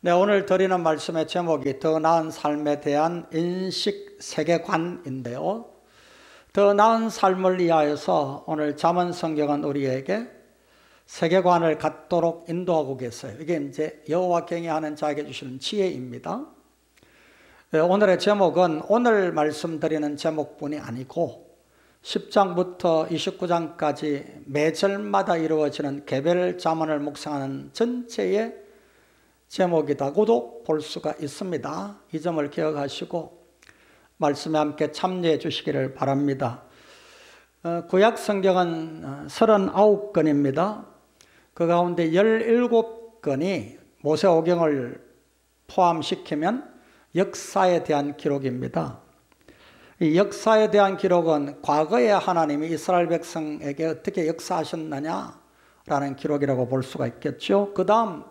네, 오늘 드리는 말씀의 제목이 더 나은 삶에 대한 인식 세계관인데요. 더 나은 삶을 위하여서 오늘 잠언 성경은 우리에게 세계관을 갖도록 인도하고 계세요. 이게 이제 여호와 경외하는 자에게 주시는 지혜입니다. 네, 오늘의 제목은 오늘 말씀드리는 제목뿐이 아니고 10장부터 29장까지 매절마다 이루어지는 개별 잠언을 묵상하는 전체의 제목이라고도 볼 수가 있습니다. 이 점을 기억하시고 말씀에 함께 참여해 주시기를 바랍니다. 구약 성경은 39권입니다. 그 가운데 17권이 모세오경을 포함시키면 역사에 대한 기록입니다. 이 역사에 대한 기록은 과거에 하나님이 이스라엘 백성에게 어떻게 역사하셨느냐라는 기록이라고 볼 수가 있겠죠. 그 다음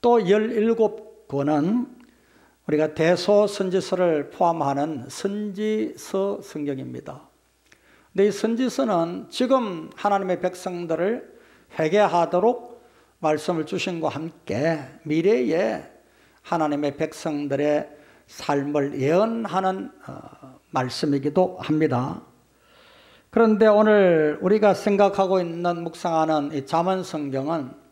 또 17권은 우리가 대소선지서를 포함하는 선지서 성경입니다. 근데 이 선지서는 지금 하나님의 백성들을 회개하도록 말씀을 주신 것과 함께 미래에 하나님의 백성들의 삶을 예언하는 말씀이기도 합니다. 그런데 오늘 우리가 생각하고 있는 묵상하는 이 잠언 성경은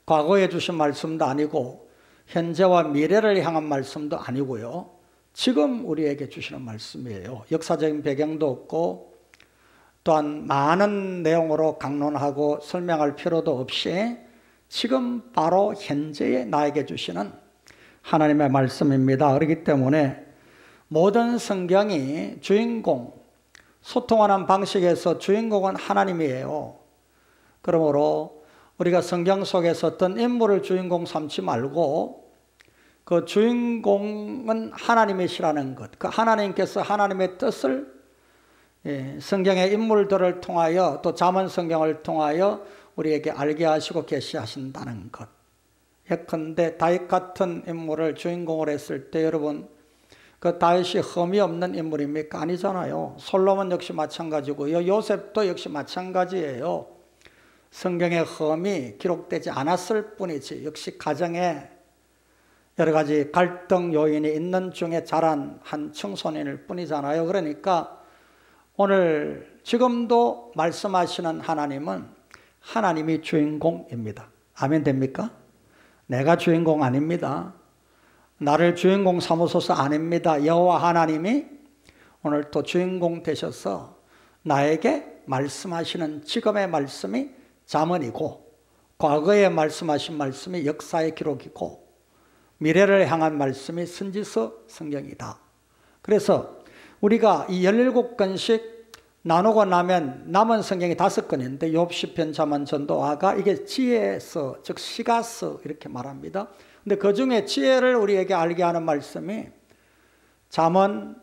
과거에 주신 말씀도 아니고 현재와 미래를 향한 말씀도 아니고요. 지금 우리에게 주시는 말씀이에요. 역사적인 배경도 없고 또한 많은 내용으로 강론하고 설명할 필요도 없이 지금 바로 현재에 나에게 주시는 하나님의 말씀입니다. 그렇기 때문에 모든 성경이 주인공, 소통하는 방식에서 주인공은 하나님이에요. 그러므로 우리가 성경 속에서 어떤 인물을 주인공 삼지 말고 그 주인공은 하나님이시라는 것, 그 하나님께서 하나님의 뜻을 성경의 인물들을 통하여 또 잠언 성경을 통하여 우리에게 알게 하시고 계시하신다는 것. 예컨대 다윗 같은 인물을 주인공으로 했을 때 여러분 그 다윗이 흠이 없는 인물입니까? 아니잖아요. 솔로몬 역시 마찬가지고요. 요셉도 역시 마찬가지예요. 성경의 흠이 기록되지 않았을 뿐이지 역시 가정에 여러 가지 갈등 요인이 있는 중에 자란 한 청소년일 뿐이잖아요. 그러니까 오늘 지금도 말씀하시는 하나님은 하나님이 주인공입니다. 아멘 됩니까? 내가 주인공 아닙니다. 나를 주인공 삼으소서 아닙니다. 여호와 하나님이 오늘 또 주인공 되셔서 나에게 말씀하시는 지금의 말씀이 잠언이고 과거에 말씀하신 말씀이 역사의 기록이고 미래를 향한 말씀이 선지서 성경이다. 그래서 우리가 이 17권씩 나누고 나면 남은 성경이 5권인데 욥, 시편, 잠언, 전도화가 이게 지혜서 즉 시가서 이렇게 말합니다. 근데 그 중에 지혜를 우리에게 알게 하는 말씀이 잠언,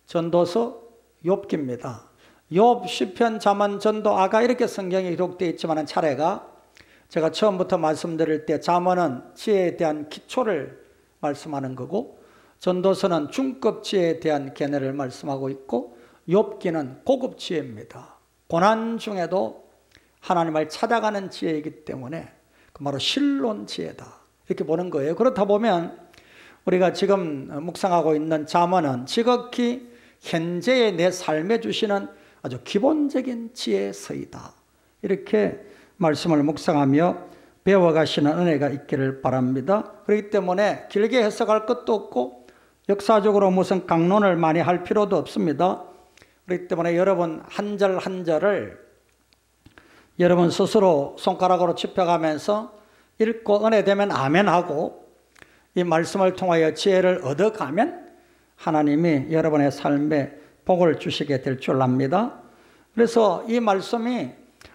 전도서, 욥기입니다. 욥, 시편, 잠언, 전도화가 이렇게 성경에 기록되어 있지만 차례가 제가 처음부터 말씀드릴 때 잠언은 지혜에 대한 기초를 말씀하는 거고 전도서는 중급 지혜에 대한 견해를 말씀하고 있고 욥기는 고급 지혜입니다. 고난 중에도 하나님을 찾아가는 지혜이기 때문에 그 바로 신론 지혜다 이렇게 보는 거예요. 그렇다 보면 우리가 지금 묵상하고 있는 잠언은 지극히 현재의 내 삶에 주시는 아주 기본적인 지혜서이다. 이렇게 말씀을 묵상하며 배워가시는 은혜가 있기를 바랍니다. 그렇기 때문에 길게 해석할 것도 없고 역사적으로 무슨 강론을 많이 할 필요도 없습니다. 그렇기 때문에 여러분 한 절 한 절을 여러분 스스로 손가락으로 짚어가면서 읽고 은혜되면 아멘하고 이 말씀을 통하여 지혜를 얻어가면 하나님이 여러분의 삶에 복을 주시게 될 줄 압니다. 그래서 이 말씀이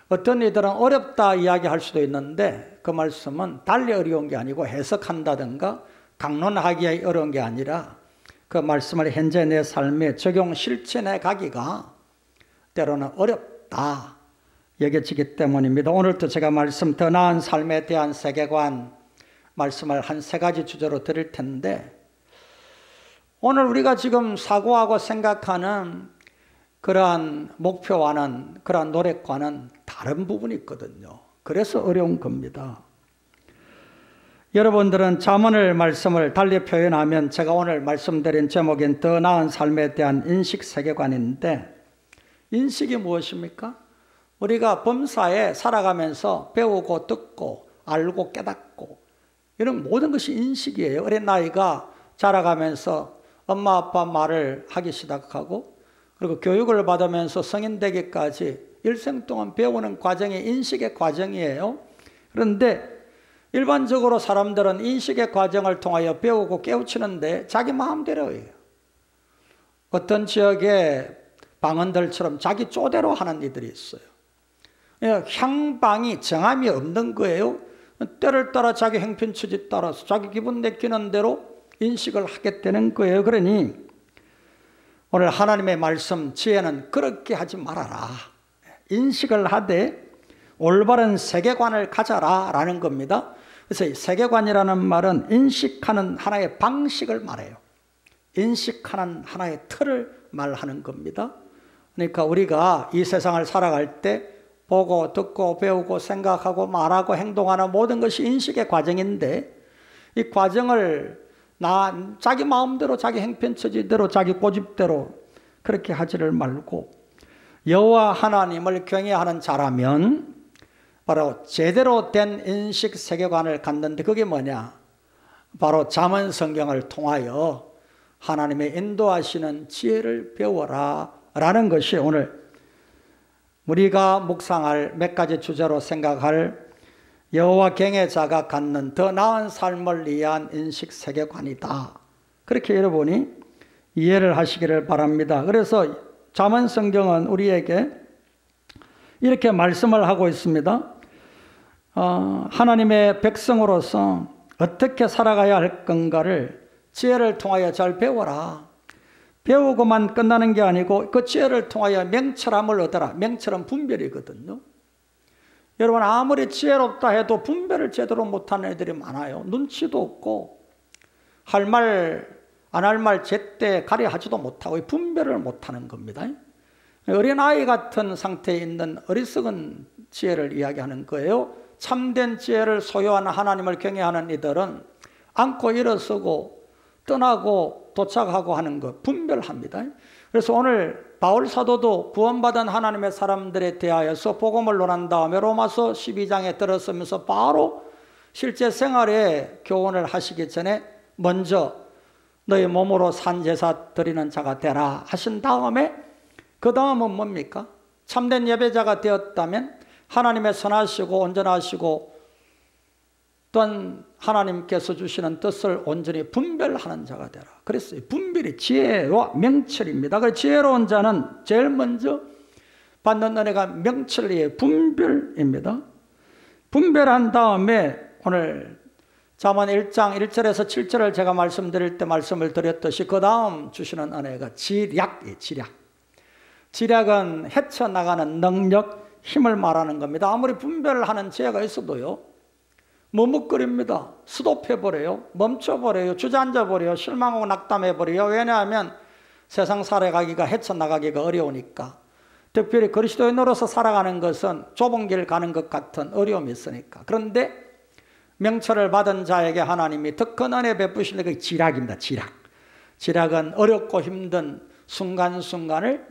어떤 이들은 어렵다 이야기할 수도 있는데 그 말씀은 달리 어려운 게 아니고 해석한다든가 강론하기에 어려운 게 아니라 그 말씀을 현재 내 삶에 적용 실천해 가기가 때로는 어렵다 여겨지기 때문입니다. 오늘도 제가 말씀 더 나은 삶에 대한 세계관 말씀을 한 3가지 주제로 드릴 텐데 오늘 우리가 지금 사고하고 생각하는 그러한 목표와는 그러한 노력과는 다른 부분이 있거든요. 그래서 어려운 겁니다. 여러분들은 잠언을 말씀을 달리 표현하면 제가 오늘 말씀드린 제목인 더 나은 삶에 대한 인식 세계관인데, 인식이 무엇입니까? 우리가 범사에 살아가면서 배우고 듣고 알고 깨닫고 이런 모든 것이 인식이에요. 어린 나이가 자라가면서 엄마 아빠 말을 하기 시작하고, 그리고 교육을 받으면서 성인 되기까지 일생 동안 배우는 과정이 인식의 과정이에요. 그런데 일반적으로 사람들은 인식의 과정을 통하여 배우고 깨우치는데 자기 마음대로예요. 어떤 지역의 방언들처럼 자기 쪼대로 하는 이들이 있어요. 향방이 정함이 없는 거예요. 때를 따라 자기 행편처지 따라서 자기 기분 내키는 대로 인식을 하게 되는 거예요. 그러니 오늘 하나님의 말씀 지혜는 그렇게 하지 말아라. 인식을 하되 올바른 세계관을 가져라 라는 겁니다. 그래서 이 세계관이라는 말은 인식하는 하나의 방식을 말해요. 인식하는 하나의 틀을 말하는 겁니다. 그러니까 우리가 이 세상을 살아갈 때 보고 듣고 배우고 생각하고 말하고 행동하는 모든 것이 인식의 과정인데, 이 과정을 자기 마음대로 자기 행편처지대로 자기 고집대로 그렇게 하지를 말고 여호와 하나님을 경외하는 자라면 바로 제대로 된 인식 세계관을 갖는데, 그게 뭐냐? 바로 잠언 성경을 통하여 하나님의 인도하시는 지혜를 배워라 라는 것이 오늘 우리가 묵상할 몇 가지 주제로 생각할 여호와 경외자가 갖는 더 나은 삶을 위한 인식 세계관이다. 그렇게 여러분이 이해를 하시기를 바랍니다. 그래서 잠언 성경은 우리에게 이렇게 말씀을 하고 있습니다. 하나님의 백성으로서 어떻게 살아가야 할 건가를 지혜를 통하여 잘 배워라. 배우고만 끝나는 게 아니고 그 지혜를 통하여 명철함을 얻어라. 명철은 분별이거든요. 여러분, 아무리 지혜롭다 해도 분별을 제대로 못하는 애들이 많아요. 눈치도 없고 할 말 안 할 말 제때 가려하지도 못하고 분별을 못하는 겁니다. 어린아이 같은 상태에 있는 어리석은 지혜를 이야기하는 거예요. 참된 지혜를 소유한 하나님을 경외하는 이들은 안고 일어서고 떠나고 도착하고 하는 것 분별합니다. 그래서 오늘 바울 사도도 구원받은 하나님의 사람들에 대하여서 복음을 논한 다음에 로마서 12장에 들어서면서 바로 실제 생활에 교훈을 하시기 전에 먼저 너희 몸으로 산제사 드리는 자가 되라 하신 다음에, 그 다음은 뭡니까? 참된 예배자가 되었다면 하나님의 선하시고 온전하시고 또한 하나님께서 주시는 뜻을 온전히 분별하는 자가 되라. 그래서 분별이 지혜와 명철입니다. 그래서 지혜로운 자는 제일 먼저 받는 은혜가 명철이에요. 분별입니다. 분별한 다음에 오늘 잠언 1장 1절에서 7절을 제가 말씀드릴 때 말씀을 드렸듯이 그 다음 주시는 은혜가 지략이에요. 지략. 지략은 헤쳐나가는 능력, 힘을 말하는 겁니다. 아무리 분별을 하는 지혜가 있어도요, 머뭇거립니다. 스톱해버려요. 멈춰버려요. 주저앉아버려요. 실망하고 낙담해버려요. 왜냐하면 세상 살아가기가 헤쳐나가기가 어려우니까. 특별히 그리스도인으로서 살아가는 것은 좁은 길 가는 것 같은 어려움이 있으니까. 그런데 명철을 받은 자에게 하나님이 더 큰 은혜 베푸시는 게 지략입니다. 지략. 지략은 어렵고 힘든 순간순간을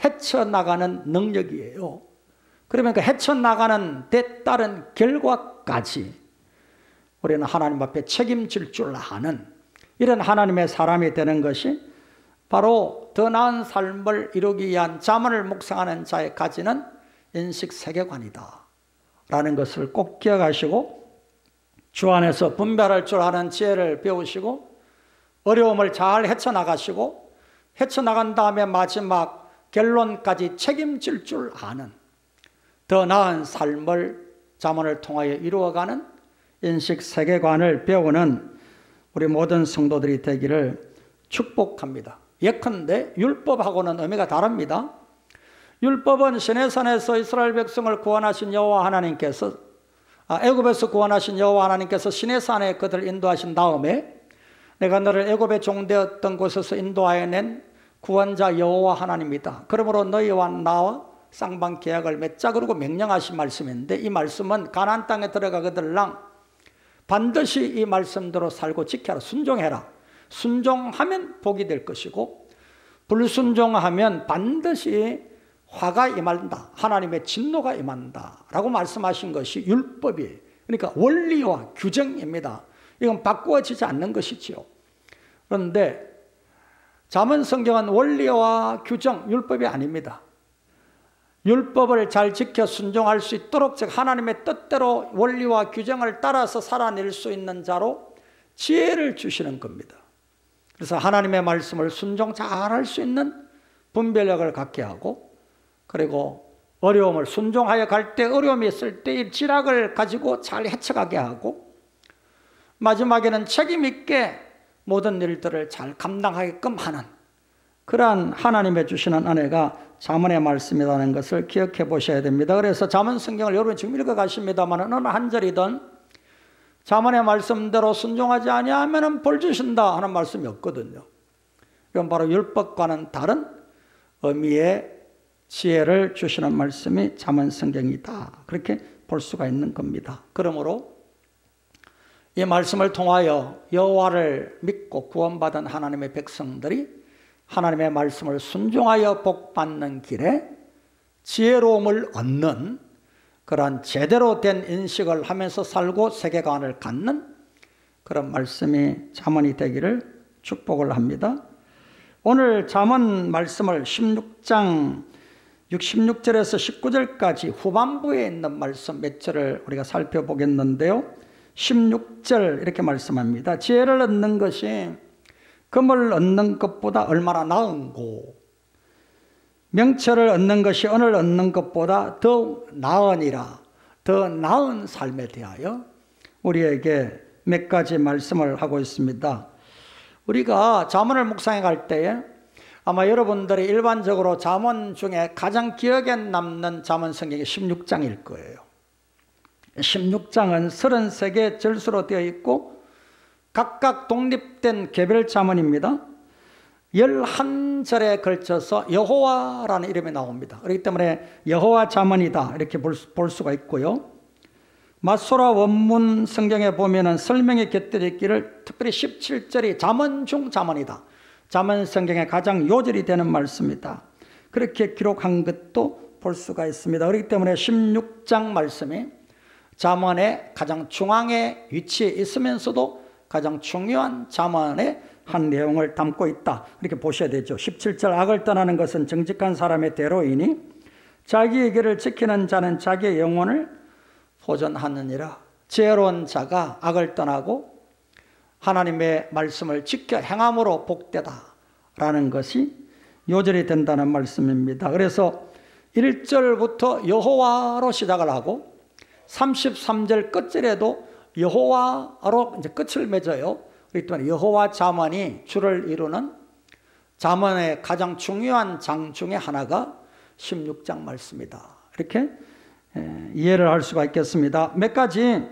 헤쳐나가는 능력이에요. 그러면 그 헤쳐나가는 데 따른 결과까지 우리는 하나님 앞에 책임질 줄 아는 이런 하나님의 사람이 되는 것이 바로 더 나은 삶을 이루기 위한 잠언을 묵상하는 자의 가지는 인식 세계관이다 라는 것을 꼭 기억하시고, 주 안에서 분별할 줄 아는 지혜를 배우시고 어려움을 잘 헤쳐나가시고, 헤쳐나간 다음에 마지막 결론까지 책임질 줄 아는 더 나은 삶을 잠언을 통하여 이루어가는 인식 세계관을 배우는 우리 모든 성도들이 되기를 축복합니다. 예컨대 율법하고는 의미가 다릅니다. 율법은 시내산에서 이스라엘 백성을 구원하신 여호와 하나님께서, 애굽에서 구원하신 여호와 하나님께서 시내산에 그들을 인도하신 다음에 내가 너를 애굽에 종되었던 곳에서 인도하여 낸 구원자 여호와 하나님이다. 그러므로 너희와 나와 쌍방 계약을 맺자, 그러고 명령하신 말씀인데, 이 말씀은 가나안 땅에 들어가거들랑 반드시 이 말씀대로 살고 지켜라. 순종해라. 순종하면 복이 될 것이고 불순종하면 반드시 화가 임한다. 하나님의 진노가 임한다. 라고 말씀하신 것이 율법이에요. 그러니까 원리와 규정입니다. 이건 바꾸어지지 않는 것이지요. 그런데 잠언 성경은 원리와 규정, 율법이 아닙니다. 율법을 잘 지켜 순종할 수 있도록, 즉 하나님의 뜻대로 원리와 규정을 따라서 살아낼 수 있는 자로 지혜를 주시는 겁니다. 그래서 하나님의 말씀을 순종 잘할 수 있는 분별력을 갖게 하고, 그리고 어려움을 순종하여 갈 때 어려움이 있을 때의 지략을 가지고 잘 헤쳐가게 하고, 마지막에는 책임 있게 모든 일들을 잘 감당하게끔 하는 그러한 하나님의 주시는 은혜가 잠언의 말씀이라는 것을 기억해 보셔야 됩니다. 그래서 잠언 성경을 여러분 지금 읽어가십니다만 어느 한 절이든 잠언의 말씀대로 순종하지 아니하면 벌 주신다 하는 말씀이 없거든요. 이건 바로 율법과는 다른 의미의 지혜를 주시는 말씀이 잠언 성경이다. 그렇게 볼 수가 있는 겁니다. 그러므로 이 말씀을 통하여 여호와를 믿고 구원받은 하나님의 백성들이 하나님의 말씀을 순종하여 복받는 길에 지혜로움을 얻는 그러한 제대로 된 인식을 하면서 살고 세계관을 갖는 그런 말씀이 잠언이 되기를 축복을 합니다. 오늘 잠언 말씀을 16장 66절에서 19절까지 후반부에 있는 말씀 몇 절을 우리가 살펴보겠는데요. 16절 이렇게 말씀합니다. 지혜를 얻는 것이 금을 얻는 것보다 얼마나 나은고, 명철을 얻는 것이 은을 얻는 것보다 더 나으니라. 더 나은 삶에 대하여 우리에게 몇 가지 말씀을 하고 있습니다. 우리가 잠언을 묵상해 갈 때에 아마 여러분들이 일반적으로 잠언 중에 가장 기억에 남는 잠언 성경이 16장일 거예요. 16장은 33개 절수로 되어 있고 각각 독립된 개별 잠언입니다. 11절에 걸쳐서 여호와라는 이름이 나옵니다. 그렇기 때문에 여호와 잠언이다 이렇게 볼 수가 있고요. 마소라 원문 성경에 보면은 설명이 곁들여 있기를 특별히 17절이 잠언 중 잠언이다. 잠언 성경의 가장 요절이 되는 말씀이다. 그렇게 기록한 것도 볼 수가 있습니다. 그렇기 때문에 16장 말씀이 잠언의 가장 중앙에 위치해 있으면서도 가장 중요한 잠언의 한 내용을 담고 있다. 이렇게 보셔야 되죠. 17절 악을 떠나는 것은 정직한 사람의 대로이니 자기의 길을 지키는 자는 자기의 영혼을 보전하느니라. 지혜로운 자가 악을 떠나고 하나님의 말씀을 지켜 행함으로 복되다라는 것이 요절이 된다는 말씀입니다. 그래서 1절부터 여호와로 시작을 하고 33절 끝절에도 여호와로 이제 끝을 맺어요. 그렇기 때문에 여호와 잠언이 주를 이루는 잠언의 가장 중요한 장 중에 하나가 16장 말씀이다. 이렇게 이해를 할 수가 있겠습니다. 몇 가지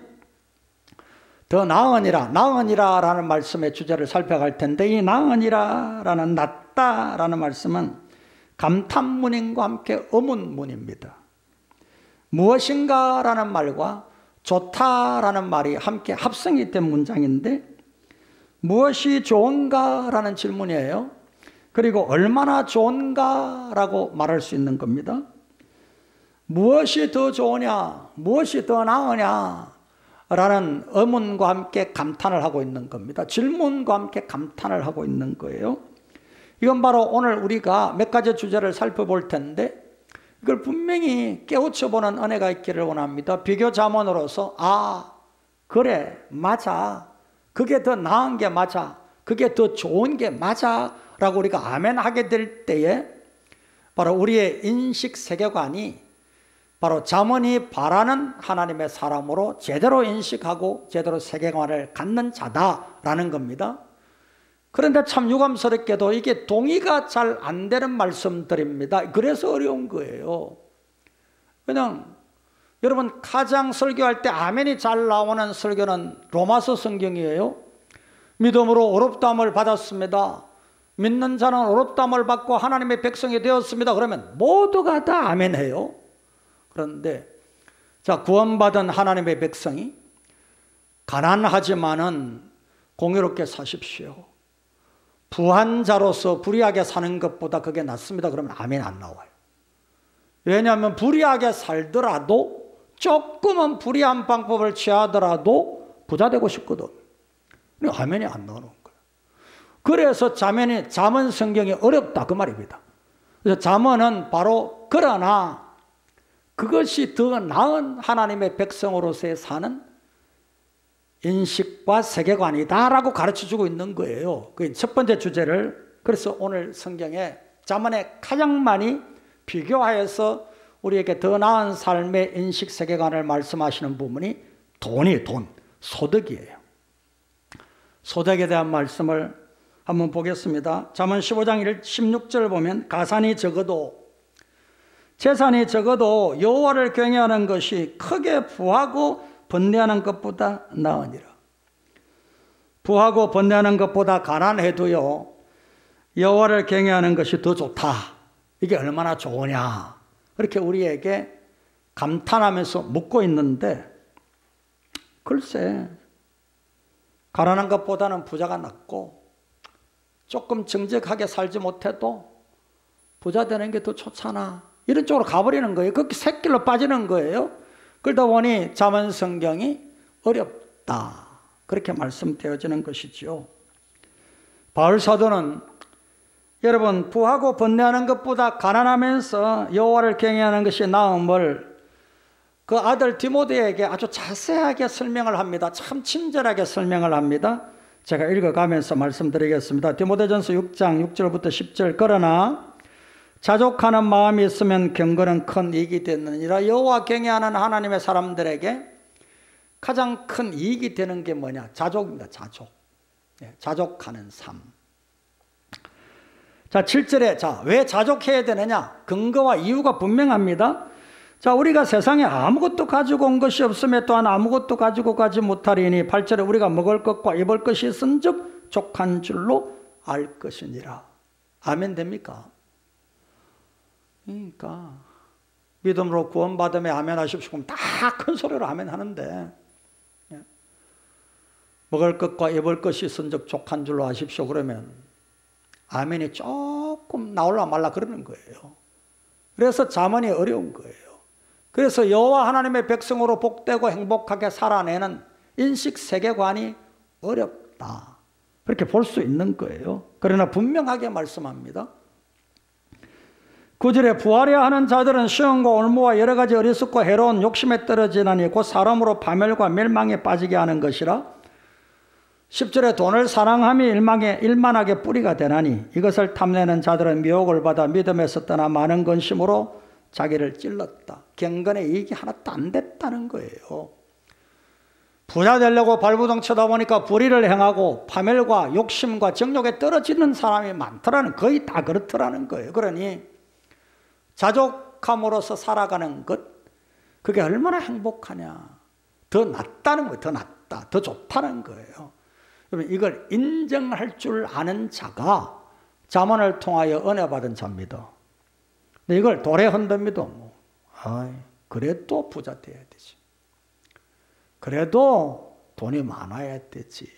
더 나으니라, 나으니라라는 말씀의 주제를 살펴갈 텐데, 이 나으니라라는 낫다라는 말씀은 감탄문인과 함께 의문문입니다. 무엇인가라는 말과 좋다라는 말이 함께 합성이 된 문장인데, 무엇이 좋은가라는 질문이에요. 그리고 얼마나 좋은가라고 말할 수 있는 겁니다. 무엇이 더 좋으냐, 무엇이 더 나으냐 라는 의문과 함께 감탄을 하고 있는 겁니다. 질문과 함께 감탄을 하고 있는 거예요. 이건 바로 오늘 우리가 몇 가지 주제를 살펴볼 텐데, 이걸 분명히 깨우쳐보는 은혜가 있기를 원합니다. 비교 잠언으로서 그래 맞아, 그게 더 나은 게 맞아, 그게 더 좋은 게 맞아 라고 우리가 아멘 하게 될 때에 바로 우리의 인식 세계관이 바로 잠언이 바라는 하나님의 사람으로 제대로 인식하고 제대로 세계관을 갖는 자다라는 겁니다. 그런데 참 유감스럽게도 이게 동의가 잘 안 되는 말씀들입니다. 그래서 어려운 거예요. 그냥 여러분 가장 설교할 때 아멘이 잘 나오는 설교는 로마서 성경이에요. 믿음으로 어렵다함을 받았습니다. 믿는 자는 어렵다함을 받고 하나님의 백성이 되었습니다. 그러면 모두가 다 아멘해요. 그런데 자, 구원받은 하나님의 백성이 가난하지만은 공유롭게 사십시오. 부한자로서 불의하게 사는 것보다 그게 낫습니다. 그러면 아멘 안 나와요. 왜냐하면 불의하게 살더라도 조금은 불의한 방법을 취하더라도 부자 되고 싶거든. 아멘이 안 나오는 거예요. 그래서 잠언 성경이 어렵다 그 말입니다. 그래서 잠언은 바로 그러나 그것이 더 나은 하나님의 백성으로서의 사는 인식과 세계관이다라고 가르쳐주고 있는 거예요. 그 첫 번째 주제를 그래서 오늘 성경에 잠언에 가장 많이 비교하여서 우리에게 더 나은 삶의 인식 세계관을 말씀하시는 부분이 돈, 소득이에요. 소득에 대한 말씀을 한번 보겠습니다. 잠언 15장 16절 보면 가산이 적어도 재산이 적어도 여호와를 경외하는 것이 크게 부하고 번뇌하는 것보다 나으니라. 부하고 번뇌하는 것보다 가난해도요 여호와를 경외하는 것이 더 좋다. 이게 얼마나 좋으냐 그렇게 우리에게 감탄하면서 묻고 있는데 글쎄 가난한 것보다는 부자가 낫고 조금 정직하게 살지 못해도 부자 되는 게 더 좋잖아. 이런 쪽으로 가버리는 거예요. 그렇게 샛길로 빠지는 거예요. 그러다 보니 잠언 성경이 어렵다. 그렇게 말씀되어지는 것이죠. 바울 사도는 여러분 부하고 번뇌하는 것보다 가난하면서 여호와를 경외하는 것이 나음을 그 아들 디모데에게 아주 자세하게 설명을 합니다. 참 친절하게 설명을 합니다. 제가 읽어가면서 말씀드리겠습니다. 디모데전서 6장 6절부터 10절 그러나 자족하는 마음이 있으면 경건은 큰 이익이 되느니라. 여호와 경외하는 하나님의 사람들에게 가장 큰 이익이 되는 게 뭐냐? 자족입니다. 자족하는 삶. 자, 7절에 왜 자족해야 되느냐? 근거와 이유가 분명합니다. 자, 우리가 세상에 아무것도 가지고 온 것이 없음에 또한 아무것도 가지고 가지 못하리니 8절에 우리가 먹을 것과 입을 것이 있은즉 족한 줄로 알 것이니라. 아멘 됩니까? 그러니까 믿음으로 구원받으며 아멘 하십시오. 그럼 다 큰 소리로 아멘 하는데 먹을 것과 입을 것이 있은즉 족한 줄로 아십시오. 그러면 아멘이 조금 나올라 말라 그러는 거예요. 그래서 잠언이 어려운 거예요. 그래서 여호와 하나님의 백성으로 복되고 행복하게 살아내는 인식 세계관이 어렵다. 그렇게 볼 수 있는 거예요. 그러나 분명하게 말씀합니다. 9절에 부하려 하는 자들은 시험과 올무와 여러 가지 어리석고 해로운 욕심에 떨어지나니 곧 사람으로 파멸과 멸망에 빠지게 하는 것이라. 10절에 돈을 사랑함이 일만하게 뿌리가 되나니 이것을 탐내는 자들은 미혹을 받아 믿음에서 떠나 많은 근심으로 자기를 찔렀다. 경건의 이익이 하나도 안 됐다는 거예요. 부자 되려고 발부동 쳐다 보니까 불의를 행하고 파멸과 욕심과 정욕에 떨어지는 사람이 많더라는, 거의 다 그렇더라는 거예요. 그러니 자족함으로써 살아가는 것, 그게 얼마나 행복하냐. 더 낫다는 거예요. 더 낫다. 더 좋다는 거예요. 그러면 이걸 인정할 줄 아는 자가 잠언을 통하여 은혜 받은 자입니다. 근데 이걸 돌에 흔듭니다. 그래도 부자 돼야 되지. 그래도 돈이 많아야 되지.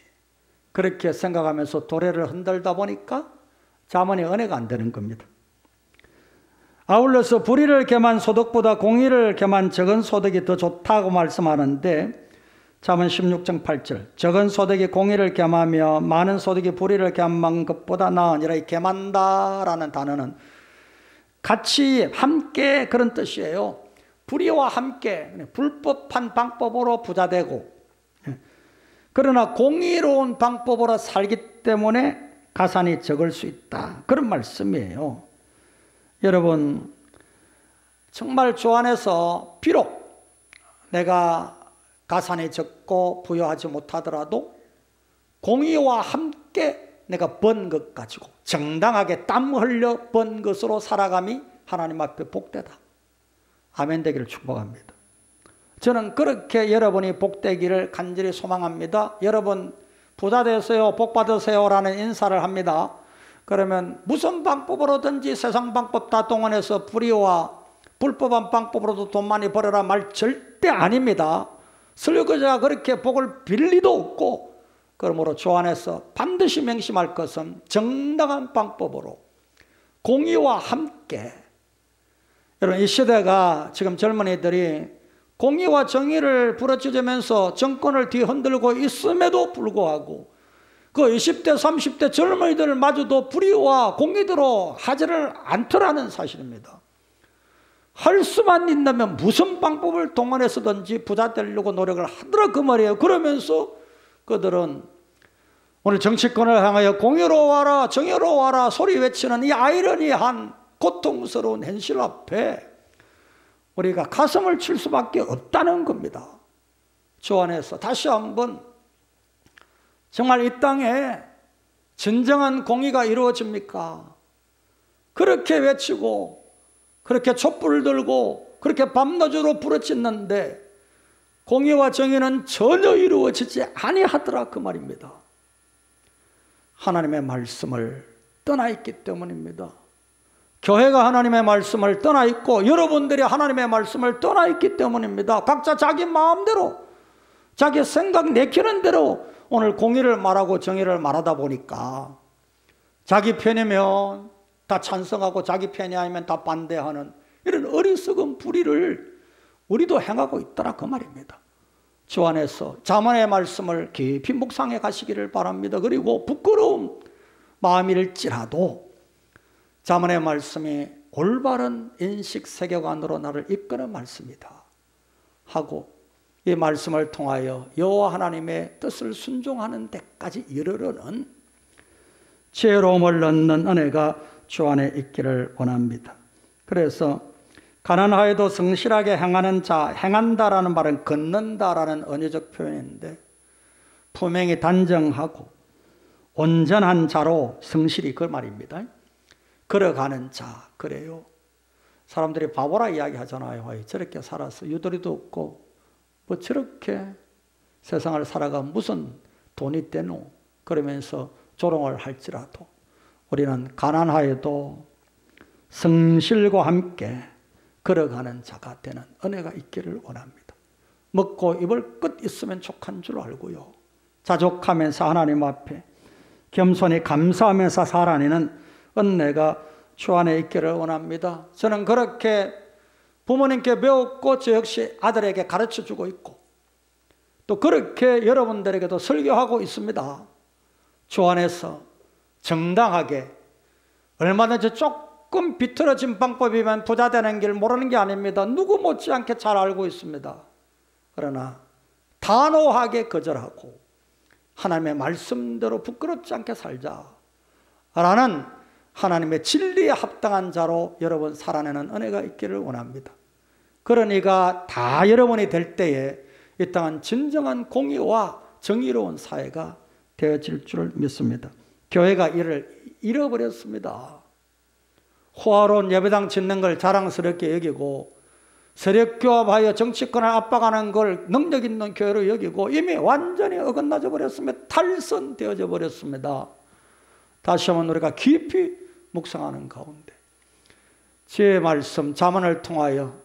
그렇게 생각하면서 도래를 흔들다 보니까 잠언이 은혜가 안 되는 겁니다. 아울러서 불의를 겸한 소득보다 공의를 겸한 적은 소득이 더 좋다고 말씀하는데 잠언 16장 8절 적은 소득이 공의를 겸하며 많은 소득이 불의를 겸한 것보다 나으니라. 이 겸한다라는 단어는 같이 함께 그런 뜻이에요. 불의와 함께 불법한 방법으로 부자되고 그러나 공의로운 방법으로 살기 때문에 가산이 적을 수 있다. 그런 말씀이에요. 여러분 정말 주 안에서 비록 내가 가산이 적고 부유하지 못하더라도 공의와 함께 내가 번 것 가지고 정당하게 땀 흘려 번 것으로 살아감이 하나님 앞에 복되다. 아멘 되기를 축복합니다. 저는 그렇게 여러분이 복되기를 간절히 소망합니다. 여러분 부자 되세요, 복 받으세요 라는 인사를 합니다. 그러면 무슨 방법으로든지 세상 방법 다 동원해서 불의와 불법한 방법으로도 돈 많이 벌어라 말 절대 아닙니다. 설교자가 그렇게 복을 빌 리도 없고, 그러므로 주 안에서 반드시 명심할 것은 정당한 방법으로 공의와 함께. 여러분, 이 시대가 지금 젊은이들이 공의와 정의를 부르짖으면서 정권을 뒤흔들고 있음에도 불구하고 그 20대 30대 젊은이들마저도 불의와 공의대로 하지를 않더라는 사실입니다. 할 수만 있다면 무슨 방법을 동원해서든지 부자 되려고 노력을 하더라 그 말이에요. 그러면서 그들은 오늘 정치권을 향하여 공의로 와라 정의로 와라 소리 외치는 이 아이러니한 고통스러운 현실 앞에 우리가 가슴을 칠 수밖에 없다는 겁니다. 주 안에서 다시 한번 정말 이 땅에 진정한 공의가 이루어집니까? 그렇게 외치고 그렇게 촛불을 들고 그렇게 밤낮으로 부르짖는데 공의와 정의는 전혀 이루어지지 아니하더라 그 말입니다. 하나님의 말씀을 떠나 있기 때문입니다. 교회가 하나님의 말씀을 떠나 있고 여러분들이 하나님의 말씀을 떠나 있기 때문입니다. 각자 자기 마음대로 자기 생각 내키는 대로 오늘 공의를 말하고 정의를 말하다 보니까 자기 편이면 다 찬성하고 자기 편이 아니면 다 반대하는 이런 어리석은 불의를 우리도 행하고 있더라 그 말입니다. 주 안에서 자문의 말씀을 깊이 묵상해 가시기를 바랍니다. 그리고 부끄러움 마음일지라도 자문의 말씀이 올바른 인식 세계관으로 나를 이끄는 말씀이다 하고 이 말씀을 통하여 여호와 하나님의 뜻을 순종하는 데까지 이르르는 지혜로움을 얻는 은혜가 주 안에 있기를 원합니다. 그래서 가난하여도 성실하게 행하는 자, 행한다라는 말은 걷는다라는 언어적 표현인데 분명히 단정하고 온전한 자로 성실히 그 말입니다. 걸어가는 자, 그래요. 사람들이 바보라 이야기하잖아요. 저렇게 살아서 유도리도 없고 뭐 저렇게 세상을 살아가 무슨 돈이 되노 그러면서 조롱을 할지라도 우리는 가난하여도 성실과 함께 걸어가는 자가 되는 은혜가 있기를 원합니다. 먹고 입을 끝 있으면 족한 줄 알고요. 자족하면서 하나님 앞에 겸손히 감사하면서 살아내는 은혜가 주 안에 있기를 원합니다. 저는 그렇게 부모님께 배웠고 저 역시 아들에게 가르쳐주고 있고 또 그렇게 여러분들에게도 설교하고 있습니다. 주 안에서 정당하게 얼마든지 조금 비틀어진 방법이면 부자 되는 길 모르는 게 아닙니다. 누구 못지않게 잘 알고 있습니다. 그러나 단호하게 거절하고 하나님의 말씀대로 부끄럽지 않게 살자라는 하나님의 진리에 합당한 자로 여러분 살아내는 은혜가 있기를 원합니다. 그런 이가 다 여러분이 될 때에 이 땅은 진정한 공의와 정의로운 사회가 되어질 줄 믿습니다. 교회가 이를 잃어버렸습니다. 호화로운 예배당 짓는 걸 자랑스럽게 여기고 세력교합하여 정치권을 압박하는 걸 능력 있는 교회로 여기고 이미 완전히 어긋나져 버렸습니다. 탈선되어져 버렸습니다. 다시 한번 우리가 깊이 묵상하는 가운데 주의 말씀 자문을 통하여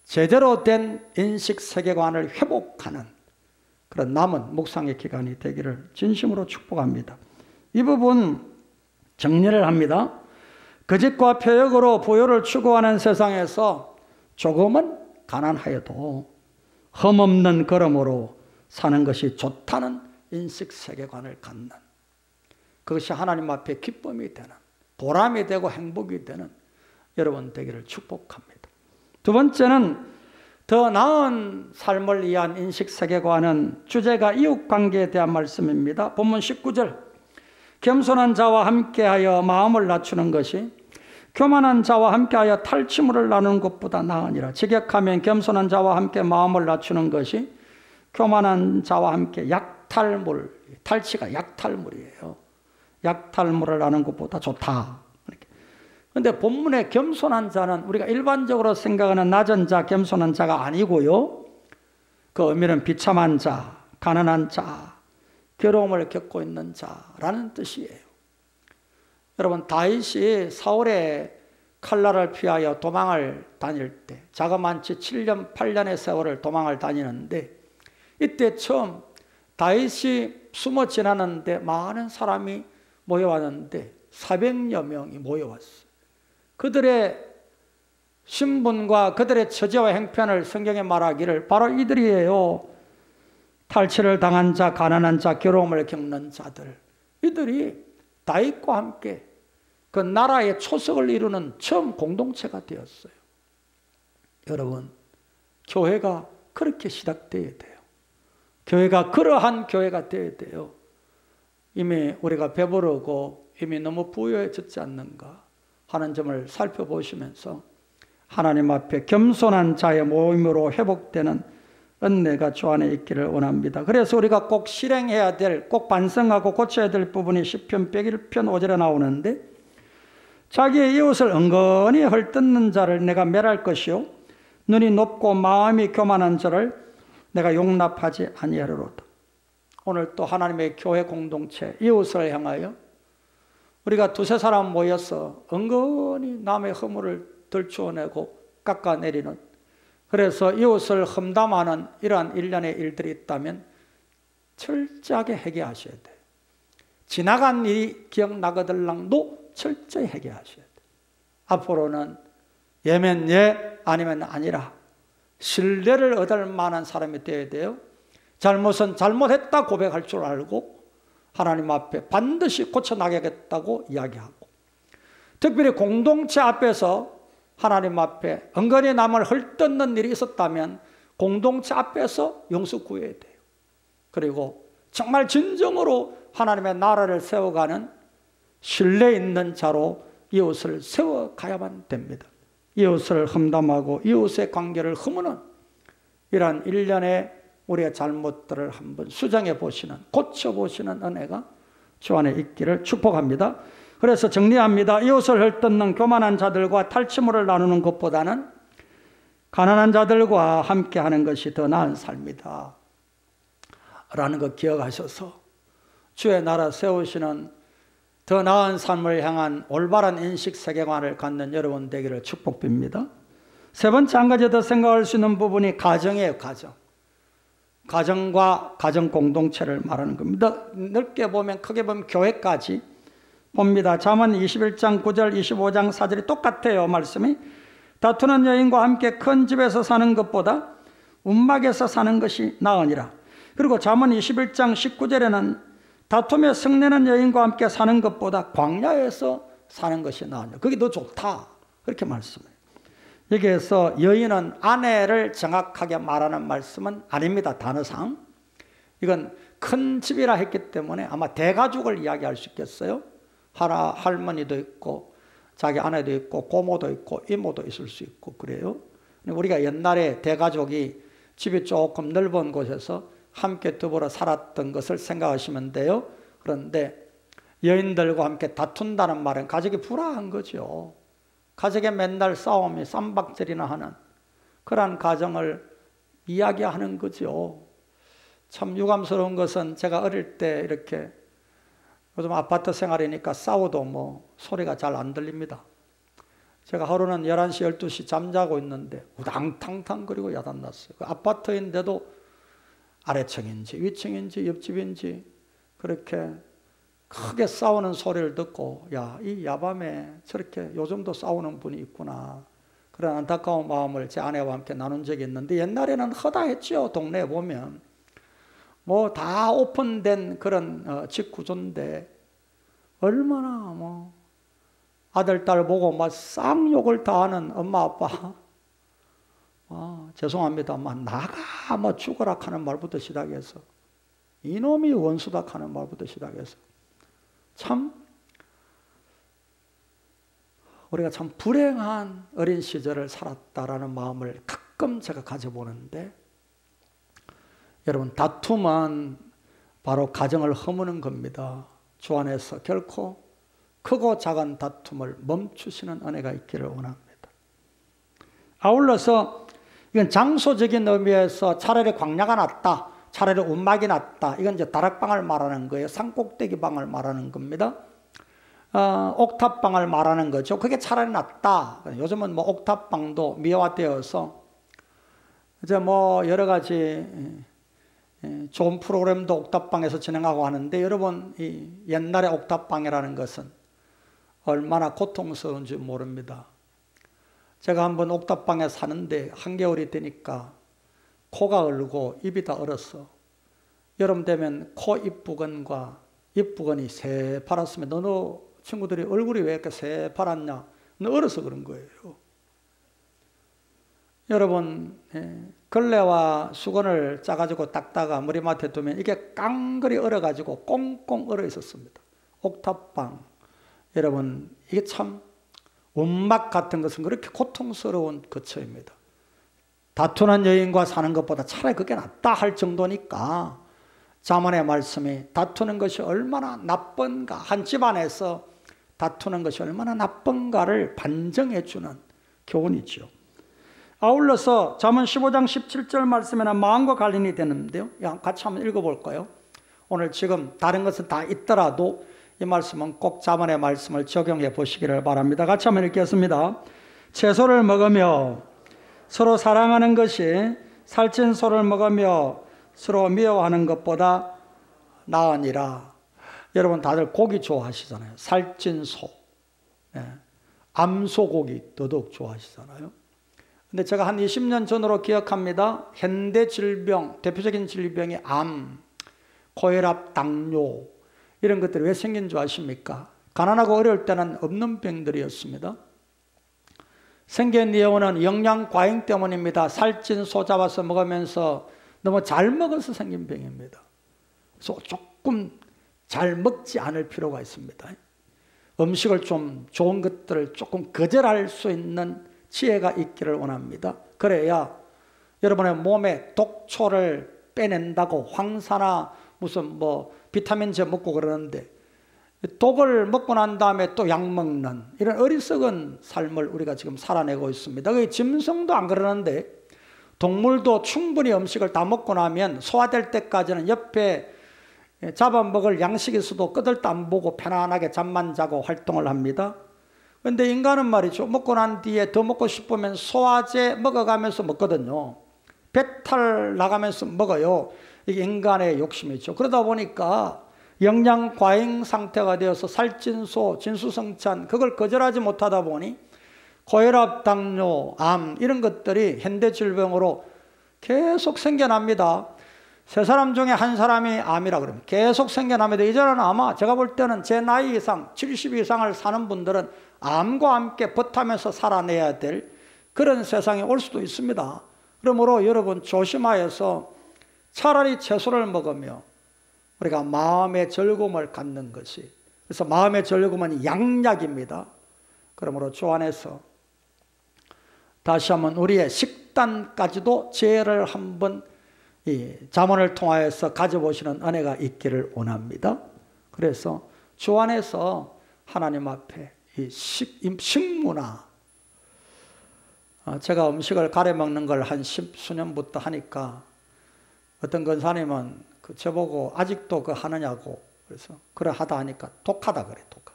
제대로 된 인식 세계관을 회복하는 그런 남은 묵상의 기간이 되기를 진심으로 축복합니다. 이 부분 정리를 합니다. 거짓과 표역으로 부요를 추구하는 세상에서 조금은 가난하여도 흠없는 걸음으로 사는 것이 좋다는 인식 세계관을 갖는 그것이 하나님 앞에 기쁨이 되는 보람이 되고 행복이 되는 여러분 되기를 축복합니다. 두 번째는 더 나은 삶을 위한 인식 세계관은 주제가 이웃관계에 대한 말씀입니다. 본문 19절 겸손한 자와 함께하여 마음을 낮추는 것이 교만한 자와 함께하여 탈취물을 나누는 것보다 나으니라. 직역하면 겸손한 자와 함께 마음을 낮추는 것이 교만한 자와 함께 약탈물, 탈취가 약탈물이에요. 약탈물을 나누는 것보다 좋다. 그런데 본문의 겸손한 자는 우리가 일반적으로 생각하는 낮은 자, 겸손한 자가 아니고요. 그 의미는 비참한 자, 가난한 자, 괴로움을 겪고 있는 자라는 뜻이에요. 여러분 다윗이 사울의 칼날을 피하여 도망을 다닐 때 자그만치 7년 8년의 세월을 도망을 다니는데 이때 처음 다윗이 숨어 지나는데 많은 사람이 모여왔는데 400여 명이 모여왔어요. 그들의 신분과 그들의 처지와 형편을 성경에 말하기를 바로 이들이에요. 탈취를 당한 자, 가난한 자, 괴로움을 겪는 자들. 이들이 다윗과 함께 그 나라의 초석을 이루는 처음 공동체가 되었어요. 여러분, 교회가 그렇게 시작되어야 돼요. 교회가 그러한 교회가 되어야 돼요. 이미 우리가 배부르고 이미 너무 부유해졌지 않는가 하는 점을 살펴보시면서 하나님 앞에 겸손한 자의 모임으로 회복되는 은혜가 주 안에 있기를 원합니다. 그래서 우리가 꼭 실행해야 될, 꼭 반성하고 고쳐야 될 부분이 시편 101편 5절에 나오는데, 자기의 이웃을 은근히 헐뜯는 자를 내가 멸할 것이요 눈이 높고 마음이 교만한 자를 내가 용납하지 아니하리로다. 오늘 또 하나님의 교회 공동체 이웃을 향하여 우리가 두세 사람 모여서 은근히 남의 허물을 들추어내고 깎아내리는, 그래서 이웃을 험담하는 이러한 일련의 일들이 있다면 철저하게 회개하셔야 돼요. 지나간 일이 기억나거들랑도 철저히 회개하셔야 돼요. 앞으로는 예면 예 아니면 아니라 신뢰를 얻을 만한 사람이 되어야 돼요. 잘못은 잘못했다 고백할 줄 알고 하나님 앞에 반드시 고쳐나가겠다고 이야기하고, 특별히 공동체 앞에서 하나님 앞에 은근히 남을 헐뜯는 일이 있었다면 공동체 앞에서 용서 구해야 돼요. 그리고 정말 진정으로 하나님의 나라를 세워가는 신뢰 있는 자로 이웃을 세워가야만 됩니다. 이웃을 험담하고 이웃의 관계를 허무는 이러한 일련의 우리의 잘못들을 한번 수정해 보시는, 고쳐보시는 은혜가 주 안에 있기를 축복합니다. 그래서 정리합니다. 이웃을 헐뜯는 교만한 자들과 탈취물을 나누는 것보다는 가난한 자들과 함께하는 것이 더 나은 삶이다 라는 거 기억하셔서 주의 나라 세우시는 더 나은 삶을 향한 올바른 인식 세계관을 갖는 여러분 되기를 축복빕니다. 세 번째 한 가지 더 생각할 수 있는 부분이 가정이에요. 가정과 가정 공동체를 말하는 겁니다. 넓게 보면, 크게 보면 교회까지 봅니다. 잠언 21장 9절 25장 4절이 똑같아요. 말씀이 다투는 여인과 함께 큰 집에서 사는 것보다 움막에서 사는 것이 나으니라. 그리고 잠언 21장 19절에는 다투며 성내는 여인과 함께 사는 것보다 광야에서 사는 것이 나으니라. 그게 더 좋다, 그렇게 말씀해요. 여기에서 여인은 아내를 정확하게 말하는 말씀은 아닙니다. 단어상 이건 큰 집이라 했기 때문에 아마 대가족을 이야기할 수 있겠어요. 할머니도 있고 자기 아내도 있고 고모도 있고 이모도 있을 수 있고 그래요. 우리가 옛날에 대가족이 집이 조금 넓은 곳에서 함께 더불어 살았던 것을 생각하시면 돼요. 그런데 여인들과 함께 다툰다는 말은 가족이 불화한 거죠. 가족의 맨날 싸움이 쌈박질이나 하는 그러한 가정을 이야기하는 거죠. 참 유감스러운 것은 제가 어릴 때 이렇게, 요즘 아파트 생활이니까 싸워도 뭐 소리가 잘 안 들립니다. 제가 하루는 11시, 12시 잠자고 있는데 우당탕탕 거리고 야단났어요. 그 아파트인데도 아래층인지 위층인지 옆집인지 그렇게 크게 싸우는 소리를 듣고, 야, 이 야밤에 저렇게 요즘도 싸우는 분이 있구나, 그런 안타까운 마음을 제 아내와 함께 나눈 적이 있는데, 옛날에는 허다했죠. 동네에 보면 뭐 다 오픈된 그런 집 구조인데 얼마나 뭐 아들 딸 보고 막 쌍욕을 다 하는 엄마 아빠, 죄송합니다만 나가 뭐 죽어라 하는 말부터 시작해서 이놈이 원수다 하는 말부터 시작해서 참 우리가 참 불행한 어린 시절을 살았다라는 마음을 가끔 제가 가져보는데, 여러분, 다툼은 바로 가정을 허무는 겁니다. 주 안에서 결코 크고 작은 다툼을 멈추시는 은혜가 있기를 원합니다. 아울러서 이건 장소적인 의미에서 차라리 광야가 낫다, 차라리 움막이 낫다, 이건 이제 다락방을 말하는 거예요. 산꼭대기 방을 말하는 겁니다. 옥탑방을 말하는 거죠. 그게 차라리 낫다. 요즘은 뭐 옥탑방도 미화되어서 이제 뭐 여러 가지 좋은 프로그램도 옥탑방에서 진행하고 하는데 여러분 이 옛날에 옥탑방이라는 것은 얼마나 고통스러운지 모릅니다. 제가 한번 옥탑방에 사는데 한겨울이 되니까 코가 얼고 입이 다 얼었어. 여름 되면 코 입부근과 입부근이 새파랗으면 너 친구들이 얼굴이 왜 이렇게 새파랗냐? 너 얼어서 그런 거예요. 여러분 걸레와 수건을 짜가지고 닦다가 머리맡에 두면 이게 깡그리 얼어가지고 꽁꽁 얼어 있었습니다. 옥탑방 여러분 이게 참 원막 같은 것은 그렇게 고통스러운 거처입니다. 다투는 여인과 사는 것보다 차라리 그게 낫다 할 정도니까 잠언의 말씀이 다투는 것이 얼마나 나쁜가, 한 집안에서 다투는 것이 얼마나 나쁜가를 반증해 주는 교훈이죠. 아울러서 잠언 15장 17절 말씀에는 마음과 관련이 되는데요. 같이 한번 읽어볼까요? 오늘 지금 다른 것은 다 있더라도 이 말씀은 꼭 잠언의 말씀을 적용해 보시기를 바랍니다. 같이 한번 읽겠습니다. 채소를 먹으며 서로 사랑하는 것이 살찐 소를 먹으며 서로 미워하는 것보다 나으니라. 여러분 다들 고기 좋아하시잖아요. 살찐 소, 암소고기 더더욱 좋아하시잖아요. 근데 제가 한 20년 전으로 기억합니다. 현대 질병, 대표적인 질병이 암, 고혈압, 당뇨 이런 것들이 왜 생긴 줄 아십니까? 가난하고 어려울 때는 없는 병들이었습니다. 생긴 이유는 영양 과잉 때문입니다. 살찐 소 잡아서 먹으면서 너무 잘 먹어서 생긴 병입니다. 그래서 조금 잘 먹지 않을 필요가 있습니다. 음식을 좀 좋은 것들을 조금 거절할 수 있는 지혜가 있기를 원합니다. 그래야 여러분의 몸에 독초를 빼낸다고 황사나 무슨 비타민제 먹고 그러는데 독을 먹고 난 다음에 또 약 먹는 이런 어리석은 삶을 우리가 지금 살아내고 있습니다. 짐승도 안 그러는데 동물도 충분히 음식을 다 먹고 나면 소화될 때까지는 옆에 잡아먹을 양식이 있어도 끄들도 안 보고 편안하게 잠만 자고 활동을 합니다. 그런데 인간은 말이죠. 먹고 난 뒤에 더 먹고 싶으면 소화제 먹어가면서 먹거든요. 배탈 나가면서 먹어요. 이게 인간의 욕심이죠. 그러다 보니까 영양 과잉 상태가 되어서 살찐 소, 진수성찬 그걸 거절하지 못하다 보니 고혈압, 당뇨, 암 이런 것들이 현대 질병으로 계속 생겨납니다. 세 사람 중에 한 사람이 암이라 그러면 계속 생겨납니다. 이제는 아마 제가 볼 때는 제 나이 이상 70 이상을 사는 분들은 암과 함께 버타면서 살아내야 될 그런 세상이 올 수도 있습니다. 그러므로 여러분 조심하여서 차라리 채소를 먹으며 우리가 마음의 즐거움을 갖는 것이, 그래서 마음의 즐거움은 양약입니다. 그러므로 주 안에서 다시 한번 우리의 식단까지도 죄를 한번 이 잠언을 통하여서 가져보시는 은혜가 있기를 원합니다. 그래서 주 안에서 하나님 앞에 이 식문화, 제가 음식을 가려 먹는 걸 한 10수년부터 하니까 어떤 권사님은 저보고 아직도 그거 하느냐고, 그래서 그래 하다 하니까 독하다 그래. 독하.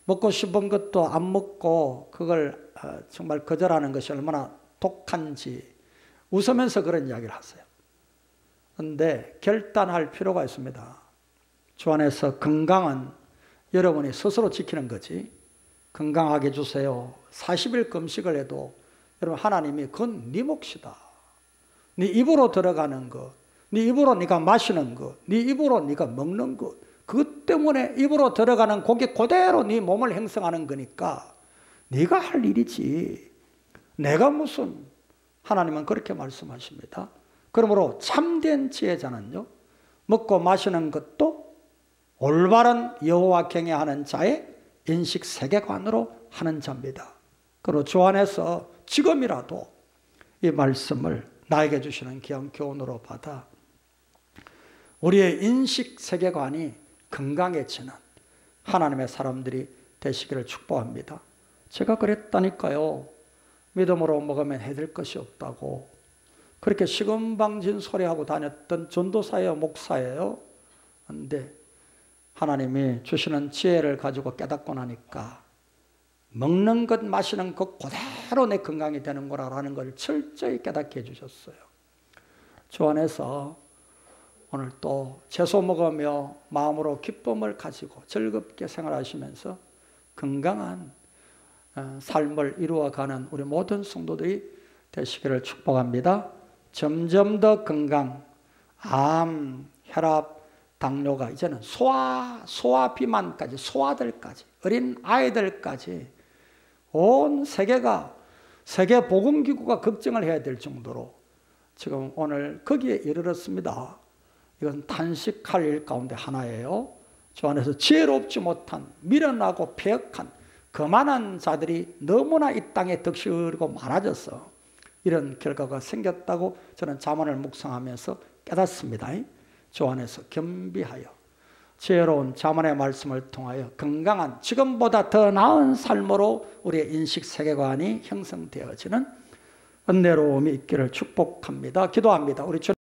먹고 싶은 것도 안 먹고 그걸 정말 거절하는 것이 얼마나 독한지 웃으면서 그런 이야기를 하세요. 그런데 결단할 필요가 있습니다. 주 안에서 건강은 여러분이 스스로 지키는 거지. 건강하게 해주세요. 40일 금식을 해도 여러분 하나님이 그건 네 몫이다. 네 입으로 들어가는 것, 네 입으로 네가 마시는 것, 네 입으로 네가 먹는 것, 그것 때문에 입으로 들어가는 고기 그대로 네 몸을 형성하는 거니까 네가 할 일이지. 내가 무슨, 하나님은 그렇게 말씀하십니다. 그러므로 참된 지혜자는요, 먹고 마시는 것도 올바른 여호와 경외하는 자의 인식 세계관으로 하는 자입니다. 그리고 주 안에서 지금이라도 이 말씀을 나에게 주시는 귀한 교훈으로 받아 우리의 인식 세계관이 건강해지는 하나님의 사람들이 되시기를 축복합니다. 제가 그랬다니까요. 믿음으로 먹으면 해될 것이 없다고 그렇게 시금방진 소리하고 다녔던 전도사예요, 목사예요. 그런데 하나님이 주시는 지혜를 가지고 깨닫고 나니까 먹는 것, 마시는 것 그대로 내 건강이 되는 거라는 걸 철저히 깨닫게 해주셨어요. 주 안에서 오늘 또 채소 먹으며 마음으로 기쁨을 가지고 즐겁게 생활하시면서 건강한 삶을 이루어가는 우리 모든 성도들이 되시기를 축복합니다. 점점 더 건강, 암, 혈압, 당뇨가 이제는 소아 비만까지, 소아들까지, 어린 아이들까지 온 세계가, 세계보건기구가 걱정을 해야 될 정도로 지금 오늘 거기에 이르렀습니다. 이건 단식할 일 가운데 하나예요. 저 안에서 지혜롭지 못한, 미련하고 패역한 거만한 자들이 너무나 이 땅에 덕시고 많아져서 이런 결과가 생겼다고 저는 잠언을 묵상하면서 깨닫습니다. 저 안에서 겸비하여 지혜로운 잠언의 말씀을 통하여 건강한, 지금보다 더 나은 삶으로 우리의 인식 세계관이 형성되어지는 은혜로움이 있기를 축복합니다. 기도합니다. 우리